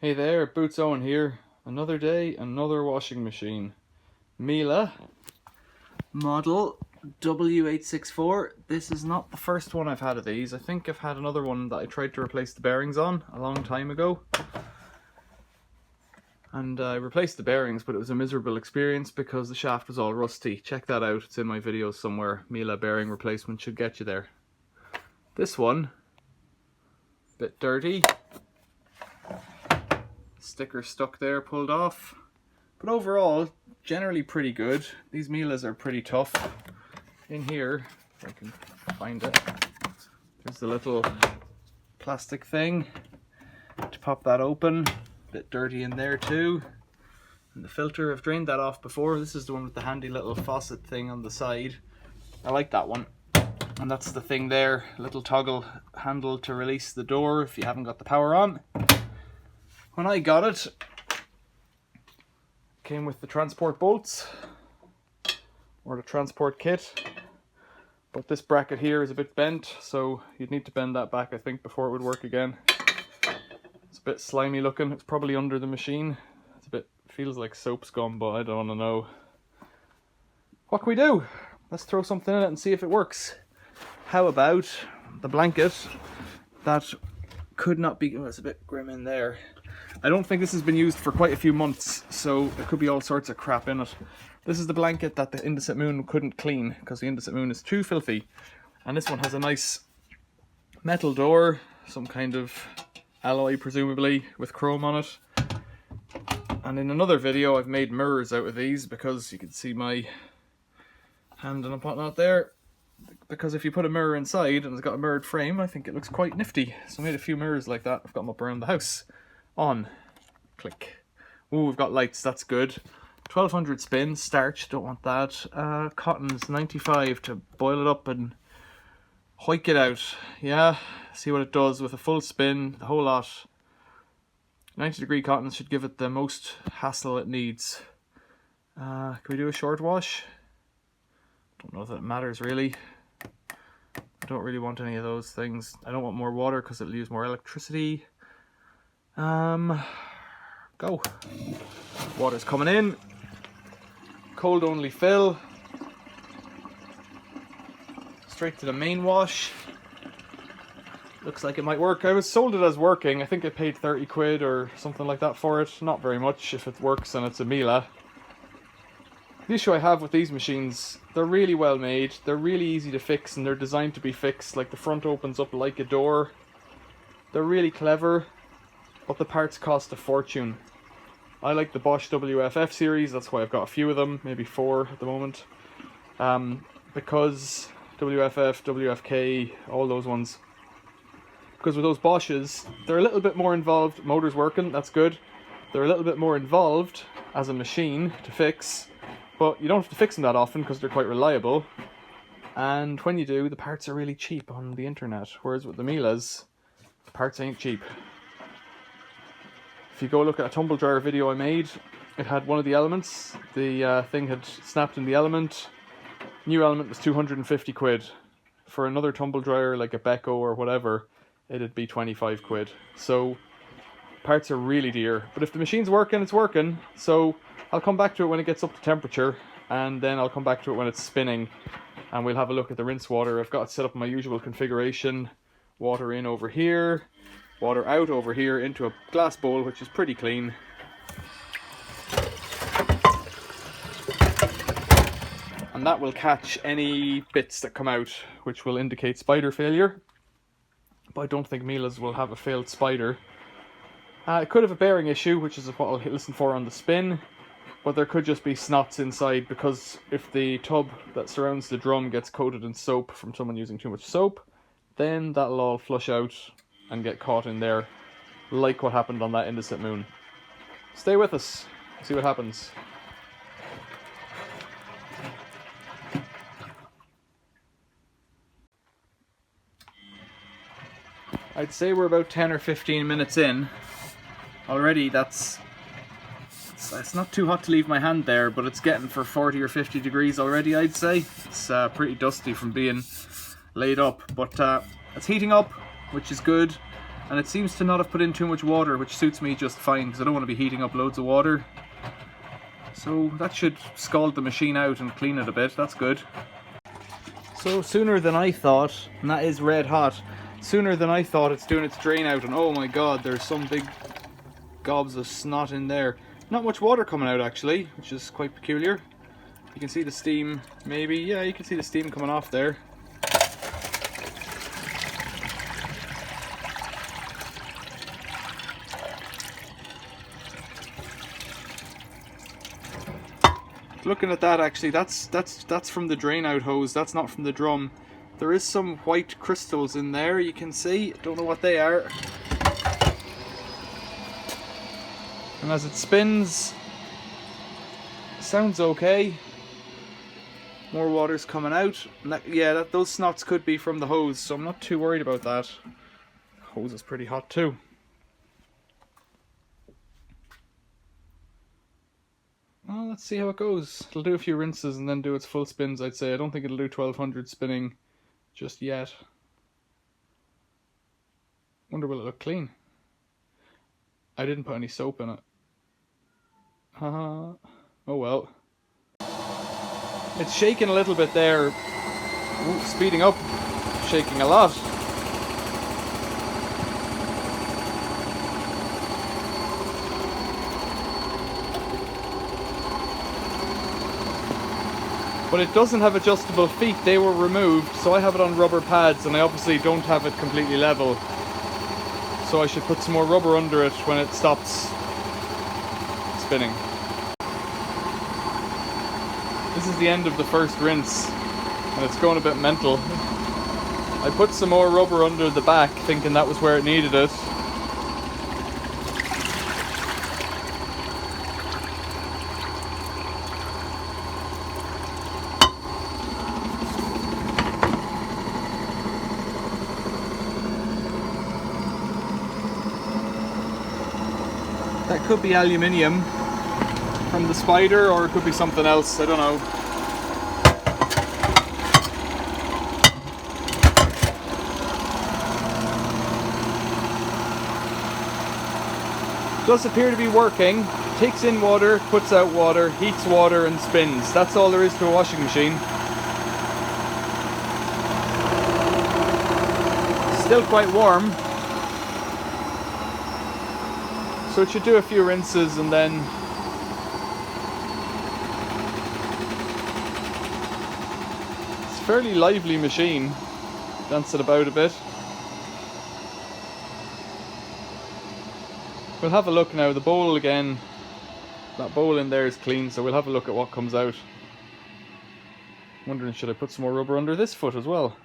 Hey there, Boots Owen here. Another day, another washing machine. Miele model W864. This is not the first one I've had of these. I think I've had another one that I tried to replace the bearings on a long time ago. And I replaced the bearings, but it was a miserable experience because the shaft was all rusty. Check that out, it's in my videos somewhere. Miele bearing replacement should get you there. This one, a bit dirty. Sticker stuck there, pulled off, but overall generally pretty good. These Mieles are pretty tough. In here, if I can find it, there's the little plastic thing to pop that open. A bit dirty in there too, and the filter, I've drained that off before. This is the one with the handy little faucet thing on the side. I like that one, and that's the thing there, little toggle handle to release the door if you haven't got the power on. When I got it, came with the transport bolts, or the transport kit, but this bracket here is a bit bent, so you'd need to bend that back, I think, before it would work again. It's a bit slimy looking, it's probably under the machine. It's a bit, feels like soap scum, but I don't want to know. What can we do? Let's throw something in it and see if it works. How about the blanket that could not be, oh, it's a bit grim in there. I don't think this has been used for quite a few months, so there could be all sorts of crap in it. This is the blanket that the Indesit Moon couldn't clean because the Indesit Moon is too filthy. And this one has a nice metal door, some kind of alloy presumably, with chrome on it. And in another video I've made mirrors out of these because you can see my hand and whatnot there. Because if you put a mirror inside and it's got a mirrored frame, I think it looks quite nifty. So I made a few mirrors like that. I've got them up around the house. On. Click. Ooh, we've got lights, that's good. 1200 spin, starch, don't want that. Cotton's 95 to boil it up and hoik it out. Yeah, see what it does with a full spin, the whole lot. 90-degree cotton should give it the most hassle it needs. Can we do a short wash? Don't know if that matters really. I don't really want any of those things. I don't want more water because it'll use more electricity. Go. Water's coming in. Cold only fill. Straight to the main wash. Looks like it might work. I was sold it as working. I think I paid 30 quid or something like that for it. Not very much if it works and it's a Miele. The issue I have with these machines, they're really well made. They're really easy to fix and they're designed to be fixed. Like the front opens up like a door. They're really clever. But the parts cost a fortune. I like the Bosch WFF series, that's why I've got a few of them, maybe 4 at the moment. Because WFF, WFK, all those ones. Because with those Bosches, they're a little bit more involved. Motor's working, that's good. They're a little bit more involved as a machine to fix. But you don't have to fix them that often because they're quite reliable. And when you do, the parts are really cheap on the internet. Whereas with the Mieles, the parts ain't cheap. If you go look at a tumble dryer video I made, it had one of the elements. The thing had snapped in the element. New element was 250 quid. For another tumble dryer like a Beko or whatever, it'd be 25 quid. So parts are really dear. But if the machine's working, it's working. So I'll come back to it when it gets up to temperature, and then I'll come back to it when it's spinning, and we'll have a look at the rinse water. I've got it set up in my usual configuration. Water in over here. Water out over here into a glass bowl, which is pretty clean. And that will catch any bits that come out, which will indicate spider failure. But I don't think Mieles will have a failed spider. It could have a bearing issue, which is what I'll listen for on the spin. But there could just be snots inside, because if the tub that surrounds the drum gets coated in soap from someone using too much soap, then that'll all flush out and get caught in there, like what happened on that Indesit Moon. Stay with us, see what happens. I'd say we're about 10 or 15 minutes in. Already it's not too hot to leave my hand there, but it's getting for 40 or 50 degrees already, I'd say. It's pretty dusty from being laid up, but it's heating up, which is good. and it seems to not have put in too much water, which suits me just fine because I don't want to be heating up loads of water. So that should scald the machine out and clean it a bit. That's good. So sooner than I thought, and that is red hot, sooner than I thought it's doing its drain out, and oh my god, there's some big gobs of snot in there. Not much water coming out actually, which is quite peculiar. You can see the steam, maybe, yeah, you can see the steam coming off there. Looking at that, actually, that's from the drain out hose. That's not from the drum. There is some white crystals in there, you can see. Don't know what they are. And as it spins, sounds okay. More water's coming out. Yeah, those snots could be from the hose, so I'm not too worried about that. The hose is pretty hot too. Well, let's see how it goes. It'll do a few rinses and then do its full spins, I'd say. I don't think it'll do 1200 spinning just yet. Wonder will it look clean? I didn't put any soap in it. Oh well. It's shaking a little bit there. Ooh, speeding up. Shaking a lot. But it doesn't have adjustable feet, they were removed, so I have it on rubber pads and I obviously don't have it completely level. So I should put some more rubber under it when it stops spinning. This is the end of the first rinse and it's going a bit mental. I put some more rubber under the back thinking that was where it needed it. That could be aluminium from the spider, or it could be something else, I don't know. Does appear to be working. Takes in water, puts out water, heats water and spins. That's all there is to a washing machine. Still quite warm. So it should do a few rinses and then it's a fairly lively machine. Dance it about a bit. We'll have a look now. The bowl again, that bowl in there is clean, so we'll have a look at what comes out. Wondering, should I put some more rubber under this foot as well?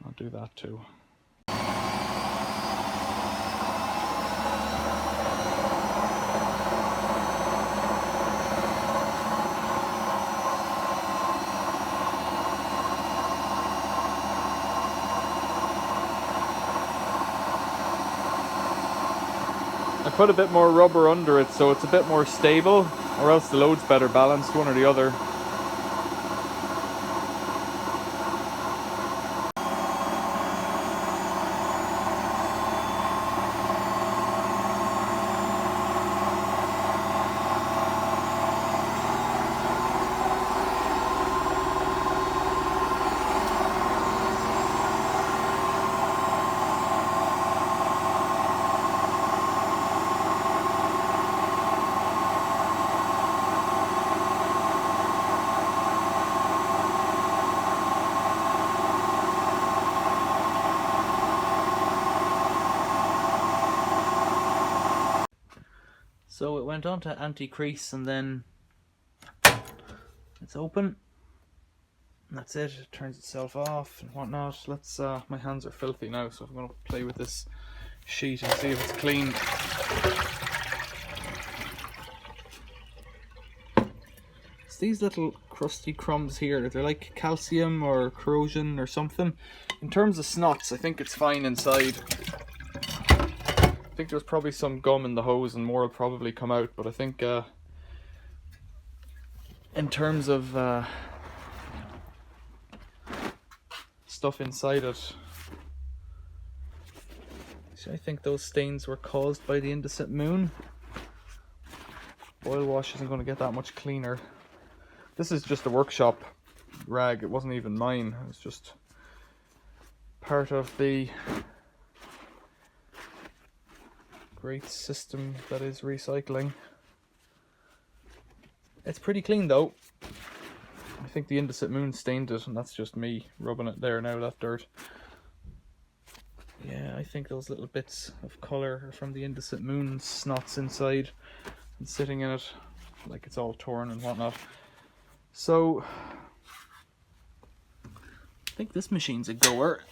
I'll do that too. I put a bit more rubber under it so it's a bit more stable, or else the load's better balanced, one or the other. So it went on to anti-crease and then it's open. And that's it. It turns itself off and whatnot. Let's, my hands are filthy now, so I'm going to play with this sheet and see if it's clean. It's these little crusty crumbs here. They're like calcium or corrosion or something. In terms of snots, I think it's fine inside. I think there's probably some gum in the hose and more will probably come out, but I think in terms of stuff inside it, See, I think those stains were caused by the Indesit Moon. Oil wash isn't going to get that much cleaner. This is just a workshop rag, it wasn't even mine, it was just part of the great system that is recycling. It's pretty clean though. I think the Indesit Moon stained it, and that's just me rubbing it there now, that dirt. Yeah, I think those little bits of colour are from the Indesit Moon snots inside and sitting in it, like it's all torn and whatnot. So, I think this machine's a goer.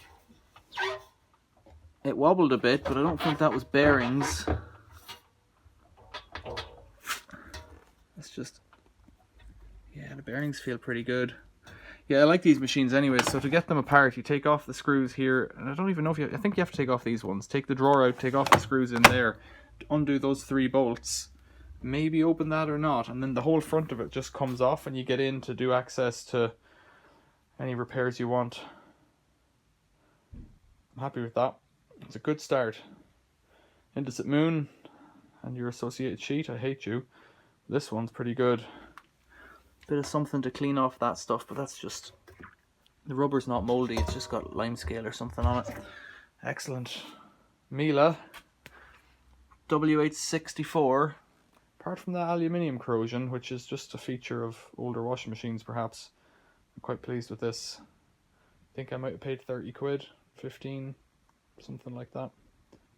It wobbled a bit, but I don't think that was bearings. It's just, yeah, the bearings feel pretty good. Yeah, I like these machines anyway. So to get them apart, you take off the screws here, and I don't even know if you, I think you have to take off these ones. Take the drawer out, take off the screws in there, undo those 3 bolts, maybe open that or not, and then the whole front of it just comes off and you get in to do access to any repairs you want. I'm happy with that. It's a good start. Indesit Moon and your associated sheet, I hate you. This one's pretty good. Bit of something to clean off that stuff, but that's just, the rubber's not moldy, it's just got lime scale or something on it. Excellent. Miele W864. Apart from that aluminium corrosion, which is just a feature of older washing machines perhaps, I'm quite pleased with this. I think I might have paid 30 quid, 15, something like that.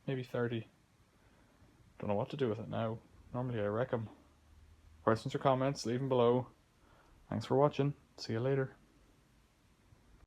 Maybe 30. Don't know what to do with it now. Normally I wreck them. Questions or comments, leave them below. Thanks for watching. See you later.